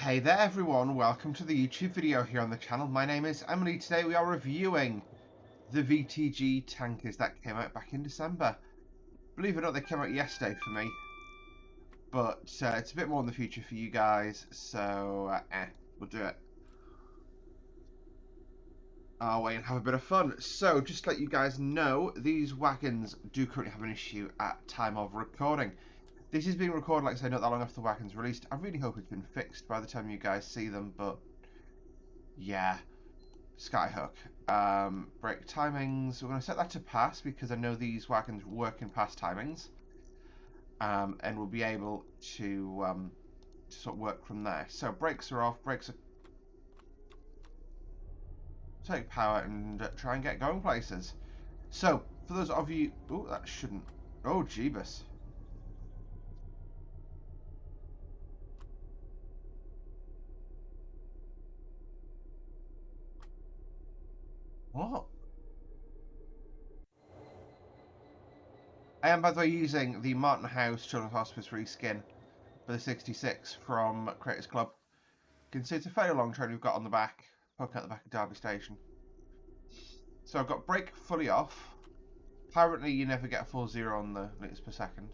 Hey there everyone, welcome to the YouTube video here on the channel. My name is Emily. Today we are reviewing the VTG tankers that came out back in December. Believe it or not, they came out yesterday for me, but it's a bit more in the future for you guys, so we'll do it our way and have a bit of fun. So just to let you guys know, these wagons do currently have an issue at time of recording. This is being recorded, like I say, not that long after the wagon's released. I really hope it's been fixed by the time you guys see them, but yeah. Skyhook. Brake timings. We're going to set that to pass because I know these wagons work in pass timings. And we'll be able to sort of work from there. So brakes are off. Brakes are... Take power and try and get going places. So, for those of you... Oh, that shouldn't... Oh, Jeebus. What? I am, by the way, using the Martin House Children's Hospice reskin for the 66 from Creators Club. You can see it's a fairly long train we've got on the back, poking out the back of Derby Station. So I've got brake fully off. Apparently you never get a full zero on the litres per second.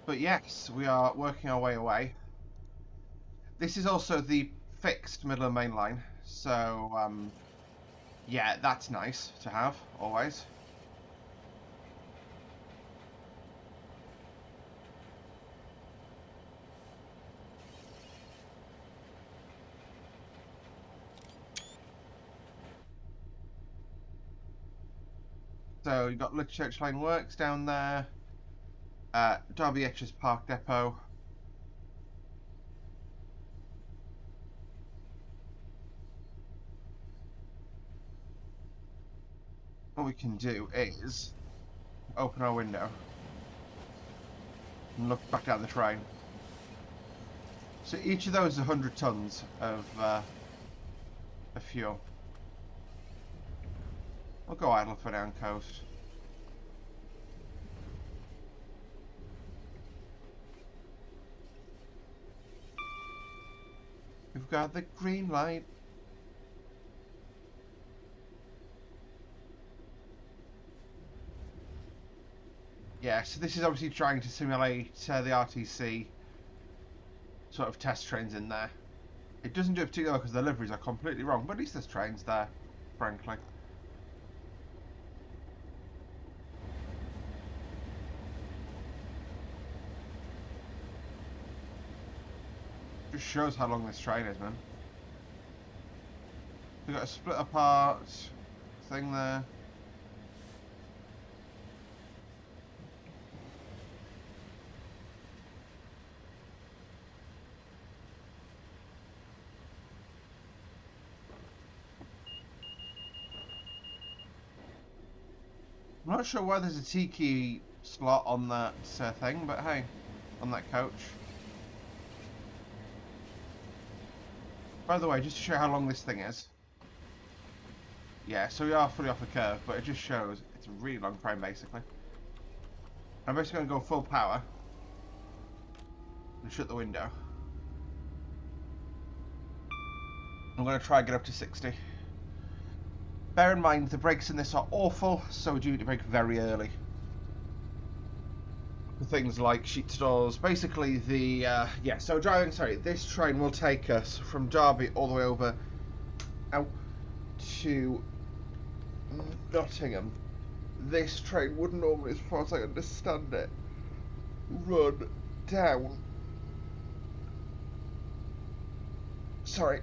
But yes, we are working our way away. This is also the fixed Midland Main Line, so yeah, that's nice to have, always. So you've got Little Church Lane Works down there, Derby Etches Park Depot. What we can do is open our window and look back down the train. So each of those is 100 tons of fuel. We'll go idle for down coast. We've got the green light. Yeah, so this is obviously trying to simulate the RTC sort of test trains in there. It doesn't do it particularly because the liveries are completely wrong, but at least there's trains there, frankly. Just shows how long this train is, man. We've got a split apart thing there. I'm not sure why there's a T-key slot on that thing, but hey, on that coach. By the way, just to show how long this thing is. Yeah, so we are fully off the curve, but it just shows it's a really long frame, basically. I'm basically going to go full power and shut the window. I'm going to try and get up to 60. Bear in mind, the brakes in this are awful, so we do need to brake very early. For things like sheet doors. Basically, this train will take us from Derby all the way over out to Nottingham. This train would normally, as far as I understand it, run down. Sorry.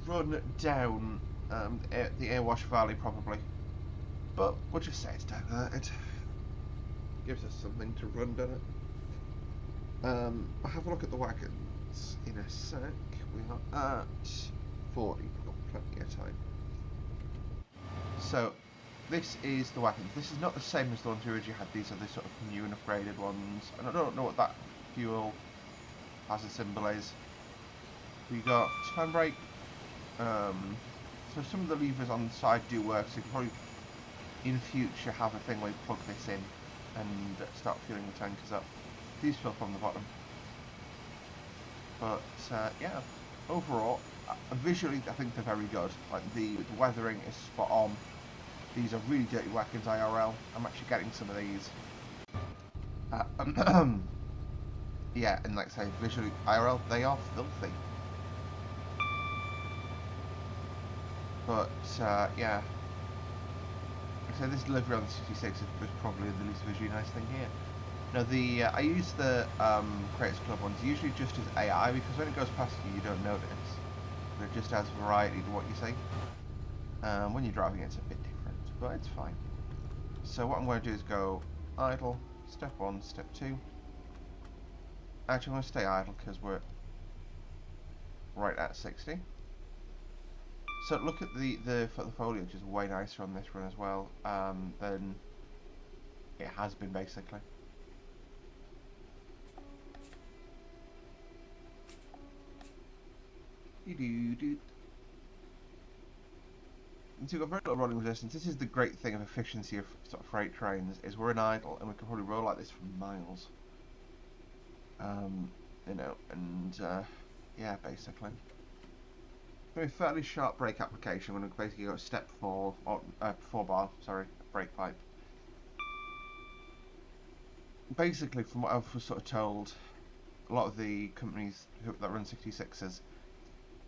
Run down the Airwash Valley, probably. But we'll just say it's down there. It gives us something to run, doesn't it? I'll have a look at the wagons in a sec. We are at 40. We've got plenty of time. So, this is the wagons. This is not the same as the ones we originally had. These are the sort of new and upgraded ones. And I don't know what that fuel hazard symbol is. We got fan brake. So some of the levers on the side do work, so you can probably in future have a thing where you plug this in and start fueling the tankers up. These fill from the bottom. But yeah, overall, visually I think they're very good. Like the weathering is spot on. These are really dirty Wagons IRL. I'm actually getting some of these. Yeah, and like I say, visually IRL, they are filthy. But yeah, so this delivery on the 66 is probably the least visually nice thing here. Now the I use the Creators Club ones usually just as AI, because when it goes past you, you don't notice. But it just adds variety to what you see. When you're driving, it's a bit different, but it's fine. So what I'm going to do is go idle, step 1, step 2. Actually, I'm going to stay idle because we're right at 60. So look at the foliage is way nicer on this run as well than it has been basically. And so we've got very little rolling resistance. This is the great thing of efficiency of sort of freight trains, is we're in idle and we can probably roll like this for miles. You know, and yeah, basically. A fairly sharp brake application. We're going to basically go step 4, or 4 bar, sorry, brake pipe. Basically, from what I was sort of told, a lot of the companies that run 66s,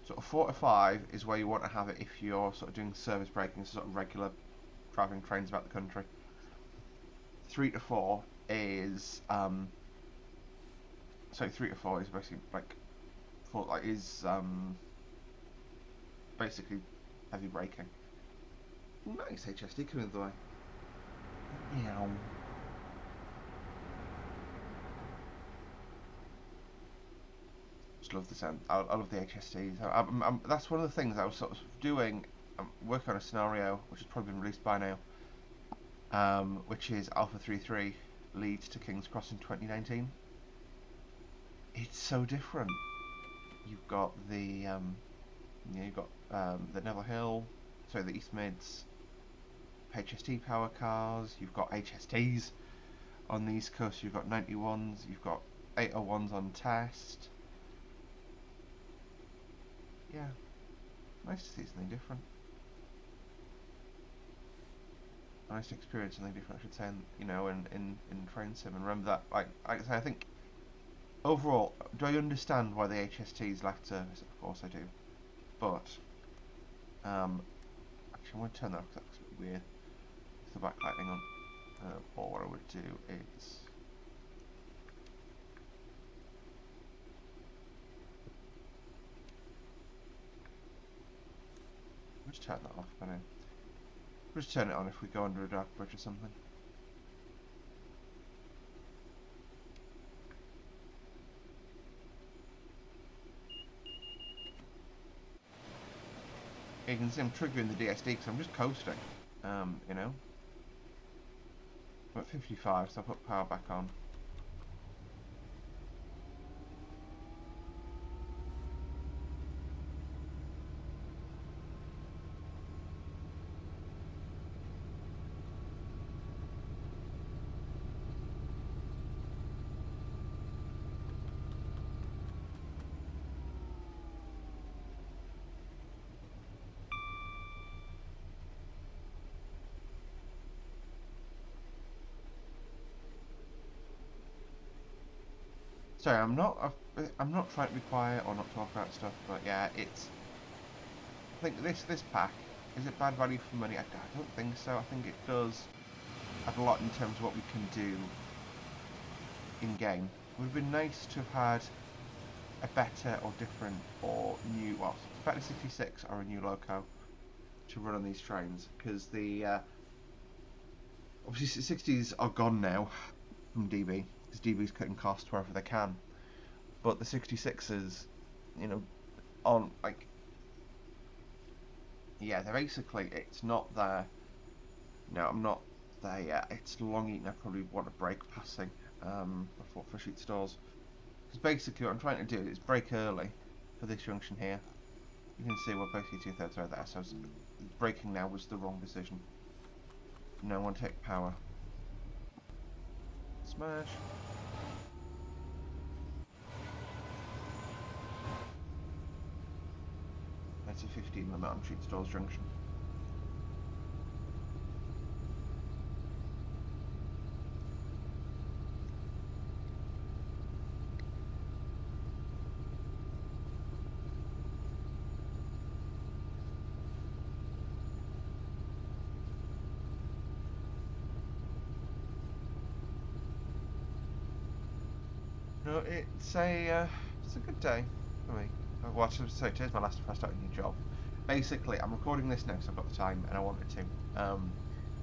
sort of 4 to 5 is where you want to have it if you're sort of doing service braking, sort of regular driving trains about the country. 3 to 4 is so 3 to 4 is basically basically heavy braking. Nice HSD coming the way. Yeah. Just love the sound. I love the HSDs. That's one of the things I was sort of doing. I'm working on a scenario which has probably been released by now, which is Alpha 3.3 Leeds to King's Cross in 2019. It's so different. You've got the the Neville Hill, so the East Mids, HST power cars. You've got HSTs on the East Coast. You've got 91s. You've got 801s on test. Yeah, nice to see something different. Nice to experience something different, I should say, in train sim. And remember that, like I say, I think overall, do I understand why the HSTs lacked service? Of course I do. But actually, I'm going to turn that off because that's a bit weird. With the backlighting on. Or what I would do is we'll just turn that off. But we'll just turn it on if we go under a dark bridge or something. You can see I'm triggering the DSD because I'm just coasting. You know. I'm at 55, so I'll put power back on. Sorry, I'm not trying to be quiet or not talk about stuff, but yeah, it's. I think this pack, is it bad value for money? I don't think so. I think it does add a lot in terms of what we can do in game. It would have been nice to have had a better or different or new, well, better 66 or a new loco to run on these trains, because the obviously 60s are gone now from DB. DB's cutting costs wherever they can, but the 66s, you know, on like, yeah, they're basically, it's not there. No, I'm not there yet. It's long eaten. I probably want a break passing before for sheet stores, Because basically what I'm trying to do is brake early for this junction here. You can see we're basically 2/3 right there, so braking now was the wrong decision. Now I want to take power. Smash. That's a 15 limit on Treat Stores Junction. No, it's a good day for me. Well, so today's my last first starting new job. Basically, I'm recording this now because I've got the time and I wanted to. I'm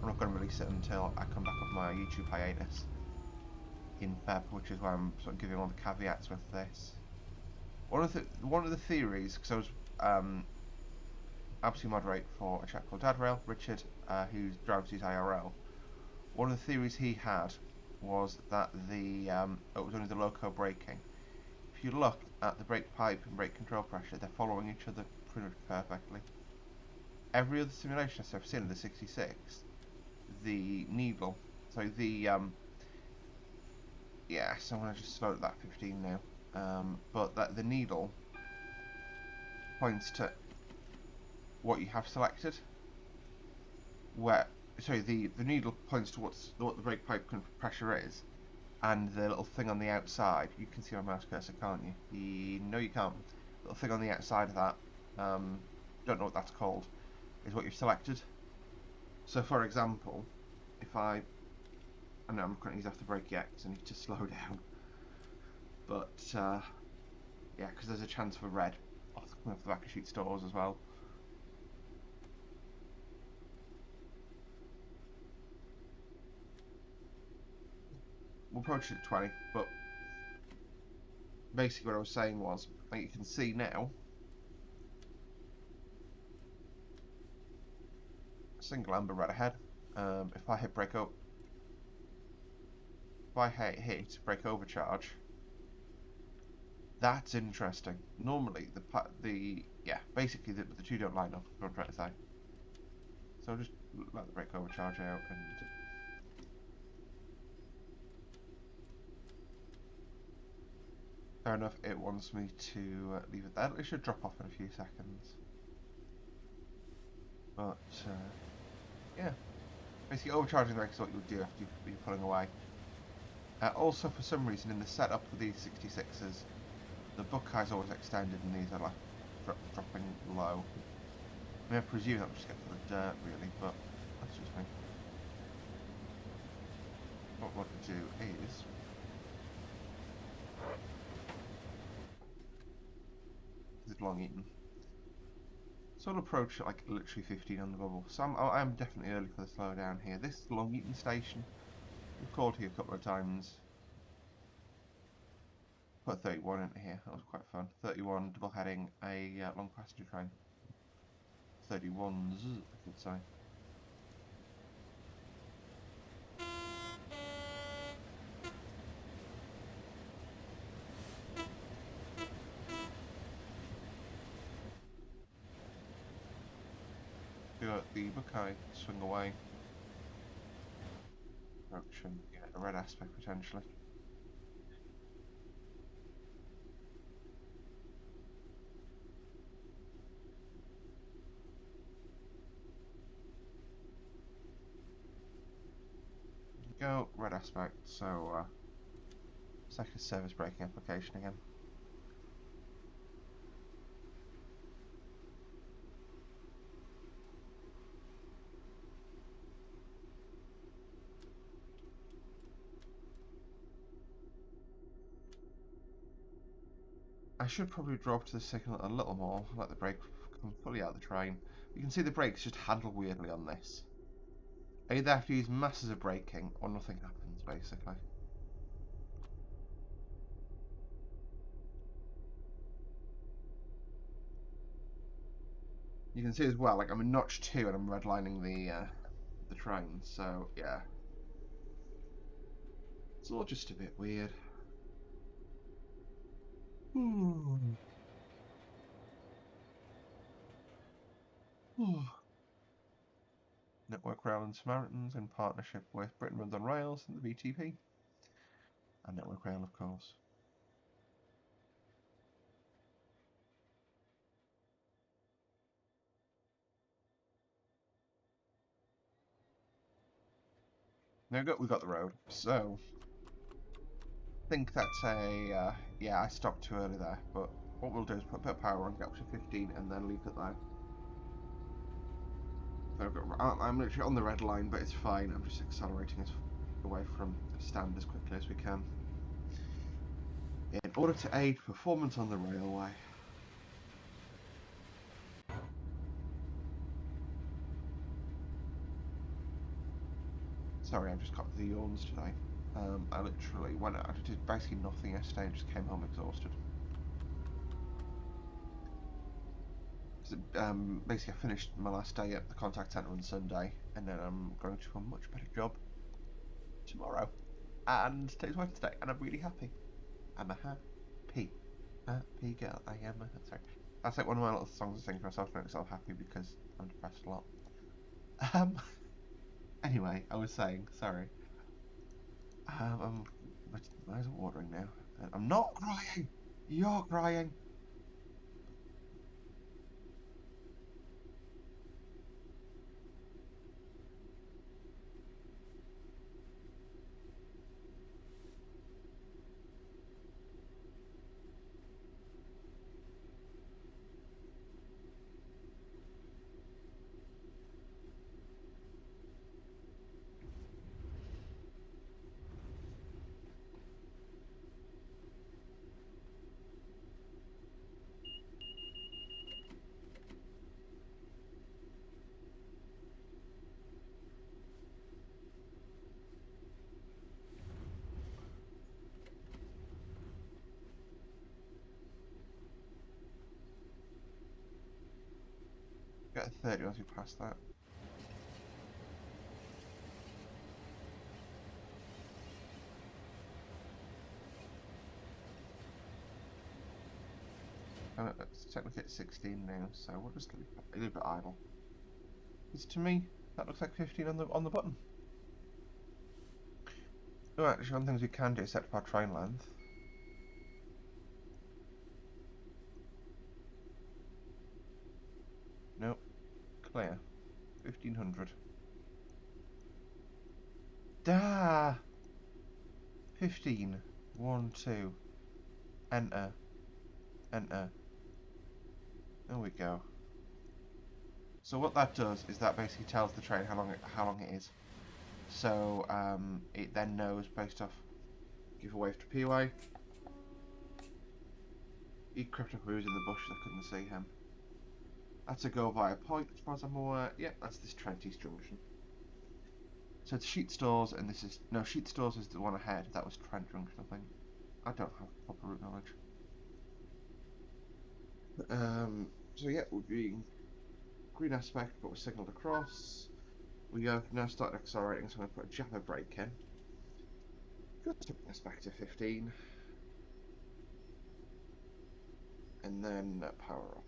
not going to release it until I come back off my YouTube hiatus in Feb, which is why I'm sort of giving all the caveats with this. One of the theories, because I was absolutely moderate for a chap called Dadrail, Richard, who drives his IRL. One of the theories he had was that it was only the loco braking. If you look at the brake pipe and brake control pressure, they're following each other pretty much perfectly. Every other simulation I've seen of the 66, the needle, so yeah, so I'm going to just slow it that 15 now, but that the needle points to what you have selected, the needle points to what the brake pipe pressure is, and the little thing on the outside, you can see my mouse cursor, can't you? No, you can't. The little thing on the outside of that, don't know what that's called, is what you've selected. So, for example, if I know I'm currently off the brake yet because I need to slow down, but yeah, because there's a chance for red off the back of sheet stores as well. We'll approach it at 20, but basically what I was saying was, like you can see now, single amber red ahead. If I hit brake up, if I hit brake overcharge, that's interesting. Normally basically the two don't line up. What I'm trying to say. So I'll just let the brake overcharge out and. Fair enough, it wants me to leave it there. It should drop off in a few seconds. But, yeah. Basically, overcharging the brake is what you'll do after you're pulling away. Also, for some reason, in the setup for these 66s, the Buckeye's always extended and these are like dropping low. I mean, I presume that will just get to the dirt, really, but that's just me. What I want to do is. This is long eaten. So I'll approach at like literally 15 on the bubble. So I'm definitely early for the slowdown here. This is Long Eaton Station. We've called here a couple of times. Put 31 into here. That was quite fun. 31 double heading a long passenger train. 31s, I could say. We got the Buckeye swing away. Direction, yeah, a red aspect potentially. Go, red aspect, so second service braking application again. I should probably drop to the signal a little more, let the brake come fully out of the train. You can see the brakes just handle weirdly on this. I either have to use masses of braking or nothing happens, basically. You can see as well, like I'm in notch 2 and I'm redlining the train, so yeah. It's all just a bit weird. Hmm. Network Rail and Samaritans in partnership with Britain Runs on Rails and the BTP. And Network Rail, of course. Now we got the road. So, I think that's a... yeah, I stopped too early there. But what we'll do is put a bit of power on, get up to 15, and then leave it there. I'm literally on the red line, but it's fine. I'm just accelerating us away from the stand as quickly as we can, in order to aid performance on the railway. Sorry, I've just got the yawns today. I literally went out, I did basically nothing yesterday and just came home exhausted. So, basically, I finished my last day at the contact centre on Sunday, and then I'm going to a much better job tomorrow. And today's Wednesday, and I'm really happy. I'm a happy girl. I am a... Sorry. That's like one of my little songs I sing to myself to make myself happy because I'm depressed a lot. Um, anyway, I was saying, sorry. My eyes are watering now. I'm not crying! You're crying! Get a 30 once we pass that. It's technically at 16 now, so we'll just leave it idle. Because to me, that looks like 15 on the button. Oh, actually, one of the things we can do is set up our train length. Nope. Clear. 1500. Da! 15. 1, 2. Enter. Enter. There we go. So what that does is that basically tells the train how long it is. So it then knows based off. Give a wave to PY. He crept up who's in the bushes. I couldn't see him. That's a go via point, as far as I'm aware. Yep, that's this Trent East Junction. So it's Sheet Stores, and this is... No, Sheet Stores is the one ahead. That was Trent Junction, I think. I don't have proper route knowledge. So yeah, we're being green aspect, but we're signalled across. We have now started accelerating, so I'm going to put a Jaffa brake in. Just taking us back to 15. And then power off.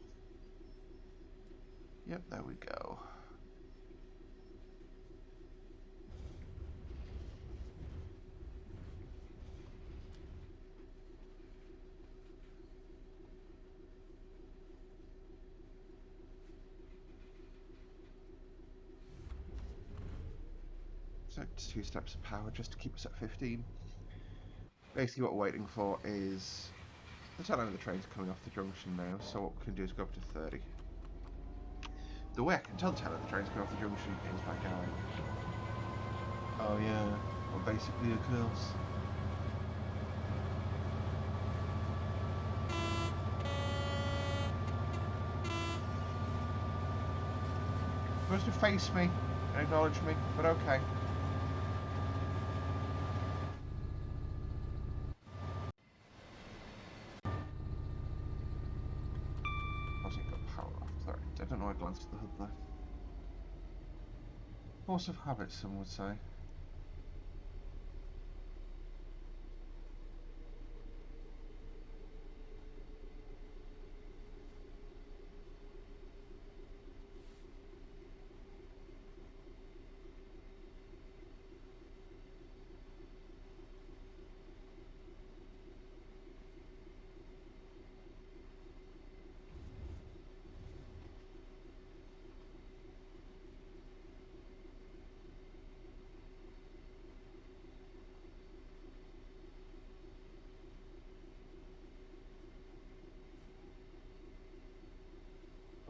Yep, there we go. So it's 2 steps of power just to keep us at 15. Basically what we're waiting for is the tail end of the train's coming off the junction now, so what we can do is go up to 30. The way I can tell the tail end of the train's coming off the junction is by going, oh yeah, we're basically a curse. Supposed to face me and acknowledge me, but okay. How's it got power off? Sorry, I don't know why I glanced at the hood there. Force of habit, some would say.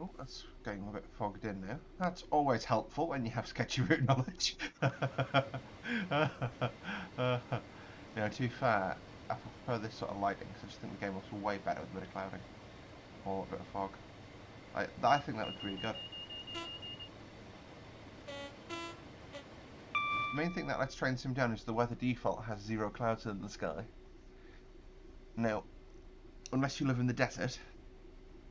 Oh, that's getting a bit fogged in now. That's always helpful when you have sketchy route knowledge. To be fair, I prefer this sort of lighting because I just think the game looks way better with a bit of clouding or a bit of fog. I think that looks really good. The main thing that Let's Train Sim down is the weather default has 0 clouds in the sky. Now, unless you live in the desert,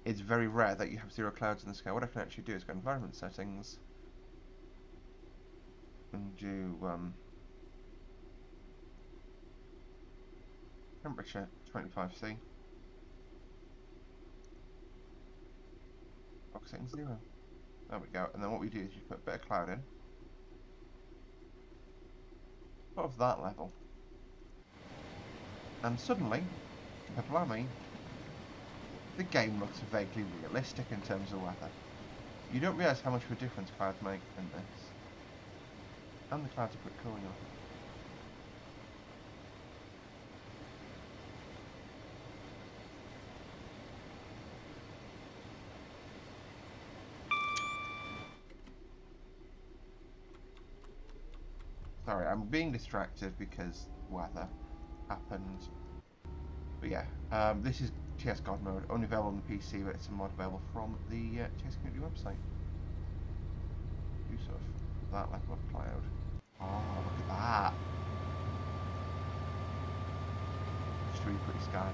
it's very rare that you have 0 clouds in the sky. What I can actually do is go environment settings and do temperature 25°C. Fog setting 0. There we go. And then what we do is you put a bit of cloud in. Above that level. And suddenly, blimey, the game looks vaguely realistic in terms of weather. You don't realise how much of a difference clouds make in this. And the clouds are pretty cool, you know. Sorry, I'm being distracted because weather happened. But yeah, this is TS God mode, only available on the PC, but it's a mod available from the TS community website. Use of that level of cloud. Oh, look at that! Just really pretty sky.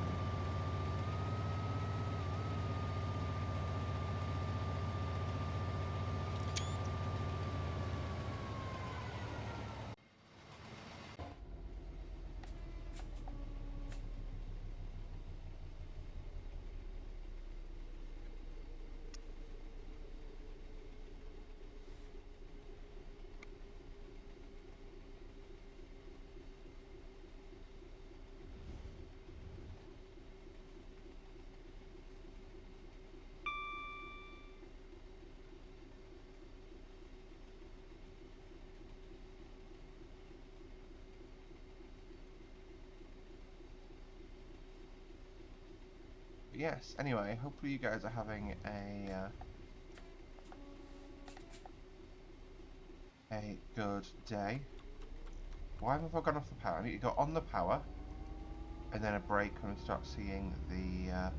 Yes, anyway, hopefully you guys are having a good day. Why have I gone off the power? I need to go on the power, and then a break when we start seeing the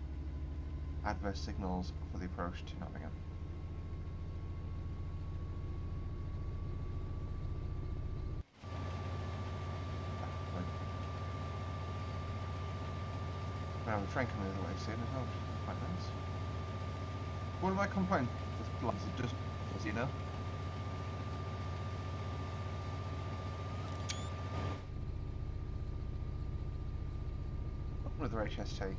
adverse signals for the approach to Nottingham. Now the train coming the other way soon as well, which is quite nice. What am I complaining? This blood is just, as you know. Another HST.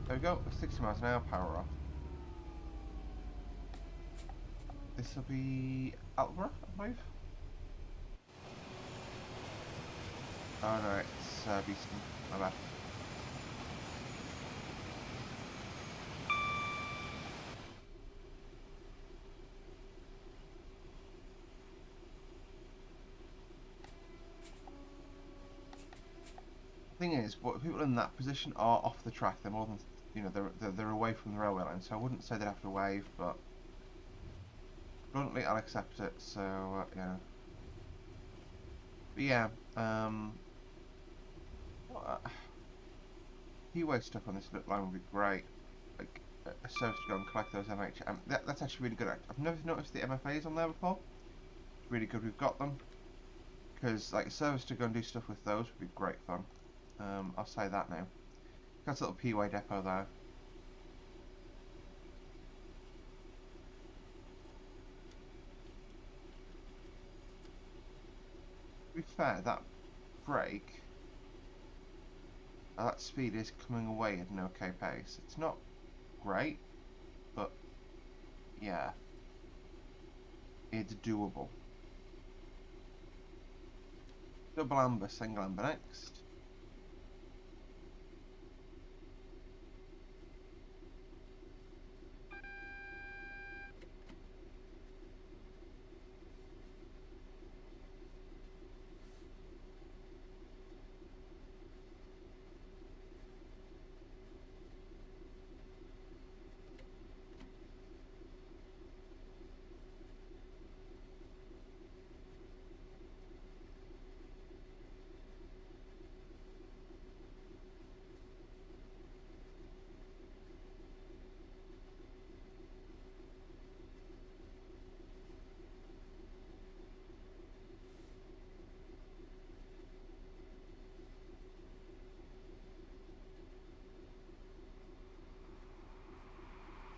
There we go, 60 miles an hour, power off. This will be Algebra, I believe. Oh no, it's Beeston, my bad. Thing is, what people in that position are off the track. They're more than, you know, they're away from the railway line. So I wouldn't say they'd have to wave, but bluntly, I'll accept it. So yeah. But yeah, P-Way stuff on this line would be great. Like a service to go and collect those MHM. That's actually really good. I've never noticed the MFAs on there before. It's really good we've got them. Because like a service to go and do stuff with those would be great fun. I'll say that now. Got a little P-Way depot there. To be fair, that brake, that speed is coming away at an okay pace. It's not great, but yeah, it's doable. Double amber, single amber next.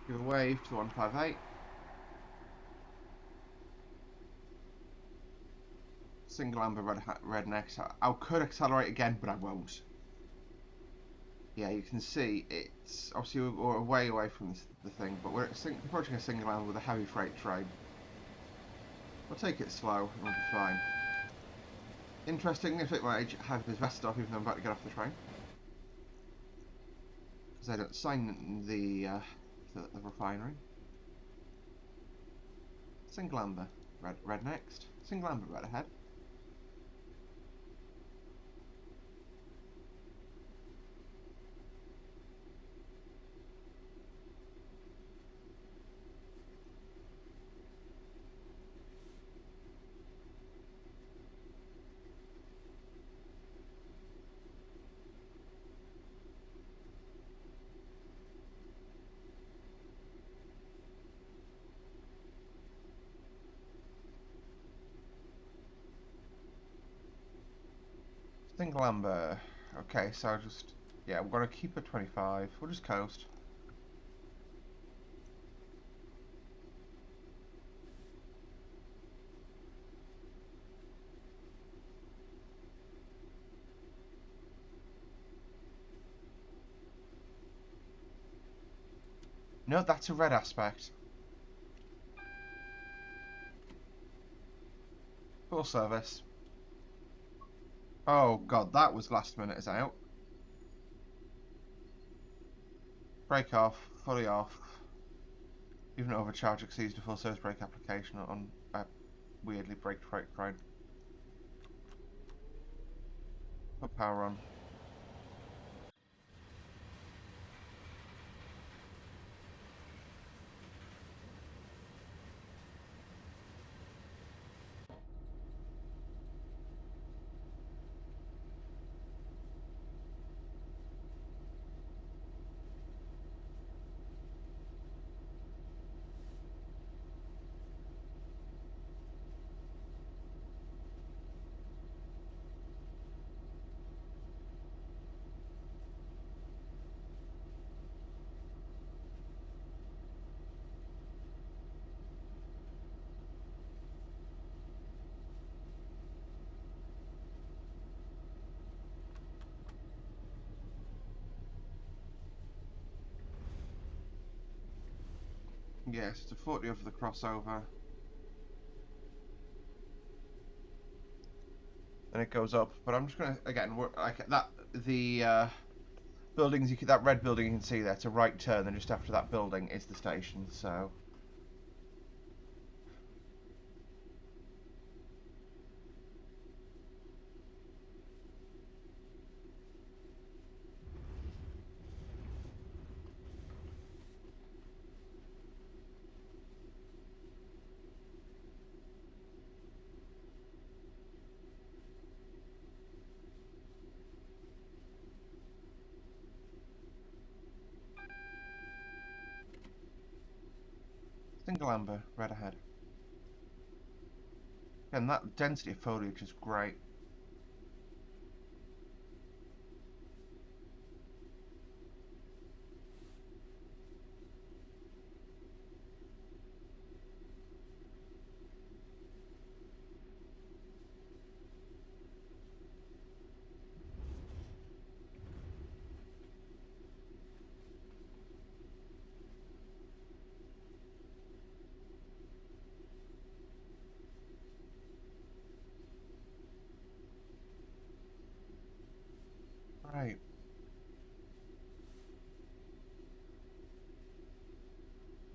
Give a wave to 158. Single amber red next. I could accelerate again, but I won't. Yeah, you can see it's obviously we're way away from the thing, but we're approaching a single amber with a heavy freight train. We'll take it slow and we'll be fine. Interestingly, if I have his vest off even though I'm about to get off the train. Because I don't sign the refinery. Single amber, red next. Single amber, red ahead. Single amber. Okay, so just yeah, we're gonna keep at 25. We'll just coast. No, that's a red aspect. Full service. Oh god, that was last minute is out. Brake off, fully off. Even overcharge exceeds the full service brake application on a weirdly braked freight train. Put power on. Yes, it's a 40 over the crossover. And it goes up, but I'm just gonna again like that buildings that red building you can see there. It's a right turn, and just after that building is the station. So single amber, red ahead. And that density of foliage is great. Right.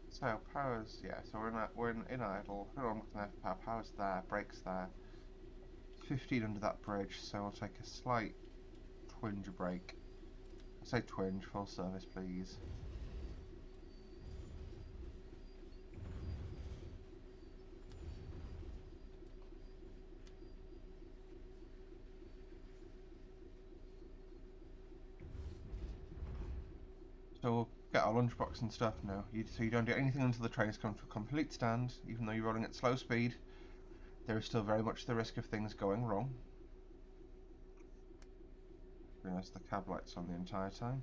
So powers, yeah. So we're in idle. I don't know what I'm looking at power. Powers there, brakes there. 15 under that bridge, so I'll take a slight twinge brake. I say twinge, full service, please. So we'll get our lunchbox and stuff now. So you don't do anything until the trains come to a complete stand, even though you're rolling at slow speed. There is still very much the risk of things going wrong. There's the cab lights on the entire time.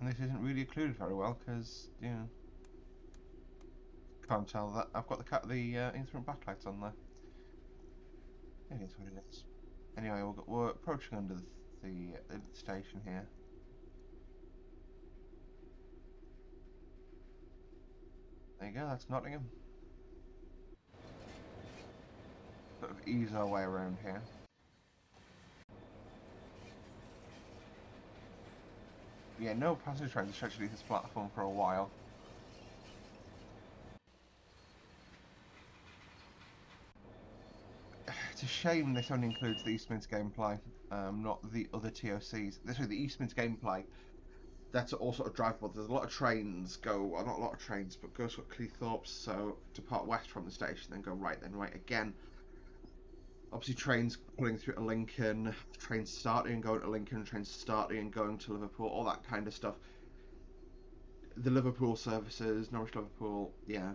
And this isn't really occluded very well because, you know, can't tell that I've got the instrument backlights on there. It is what it is. Anyway, we're approaching under the station here. There you go, that's Nottingham. Sort of ease our way around here. Yeah, no passenger trains actually this platform for a while. It's a shame this only includes the Eastman's gameplay, not the other TOCs. This way, the Eastman's gameplay, that's all sort of drivable. There's a lot of trains go, well, not a lot of trains, but go sort of Cleethorpes, so depart west from the station, then go right, then right again. Obviously, trains pulling through to Lincoln, trains starting and going to Lincoln, trains starting and going to Liverpool, all that kind of stuff. The Liverpool services, Norwich Liverpool, yeah.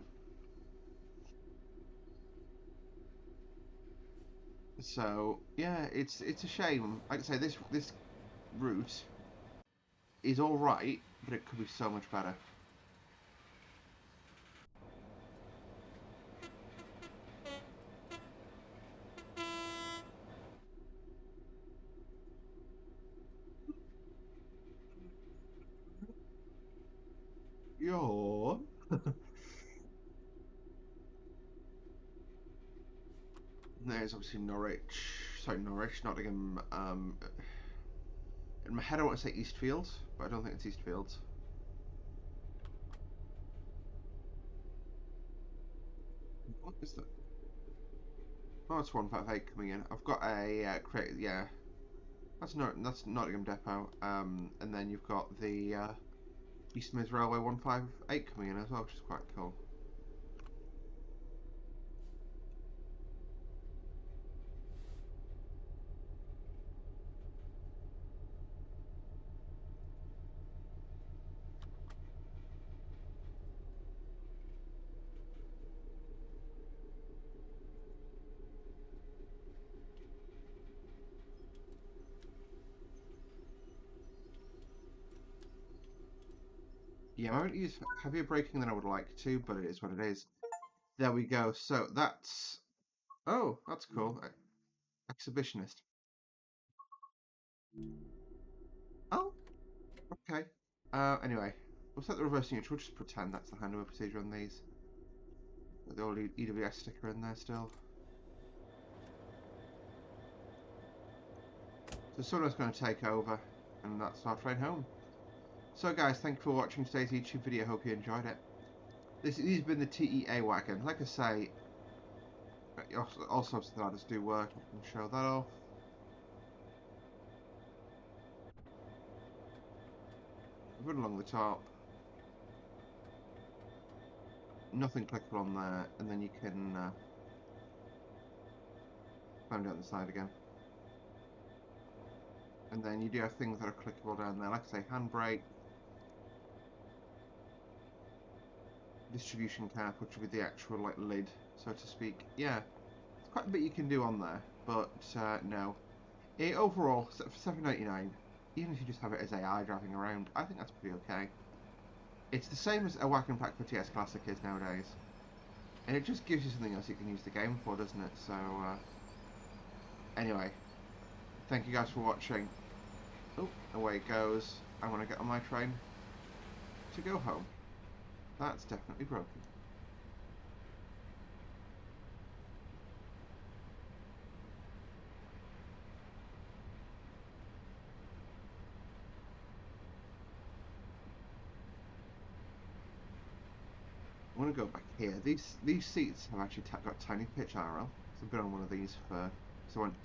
So yeah, it's a shame. Like I say, this route is all right, but it could be so much better. Yo. There's obviously Norwich. Sorry, Norwich, Nottingham. In my head, I want to say Eastfields, but I don't think it's Eastfields. What is that? Oh, it's 158 coming in. I've got a create. Yeah, that's Nottingham Depot. And then you've got the East Mids Railway 158 coming in as well, which is quite cool. Yeah, I won't use heavier braking than I would like to, but it is what it is. There we go. So that's... Oh, that's cool. Exhibitionist. Oh, okay. Anyway, we'll set the reversing neutral. We'll just pretend that's the handover procedure on these. With the old EWS sticker in there still. So someone's going to take over, and that's our train home. So guys, thank you for watching today's YouTube video. Hope you enjoyed it. This has been the TEA wagon. Like I say, all sorts of ladders do work. I can show that off. Run along the top. Nothing clickable on there, and then you can climb down the side again. And then you do have things that are clickable down there, like I say, handbrake, distribution cart, which would be the actual like lid, so to speak. Yeah, there's quite a bit you can do on there, but no. Overall, for £7.99, even if you just have it as AI driving around, I think that's pretty okay. It's the same as a Wagon pack for TS Classic is nowadays, and it just gives you something else you can use the game for, doesn't it? So anyway, thank you guys for watching. Oh, away it goes. I'm gonna get on my train to go home. That's definitely broken. I want to go back here. These seats have actually got tiny pitch RL. So I've been on one of these for. So I went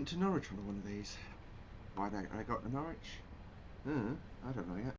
to Norwich on one of these. Why did I go to Norwich? I don't know yet.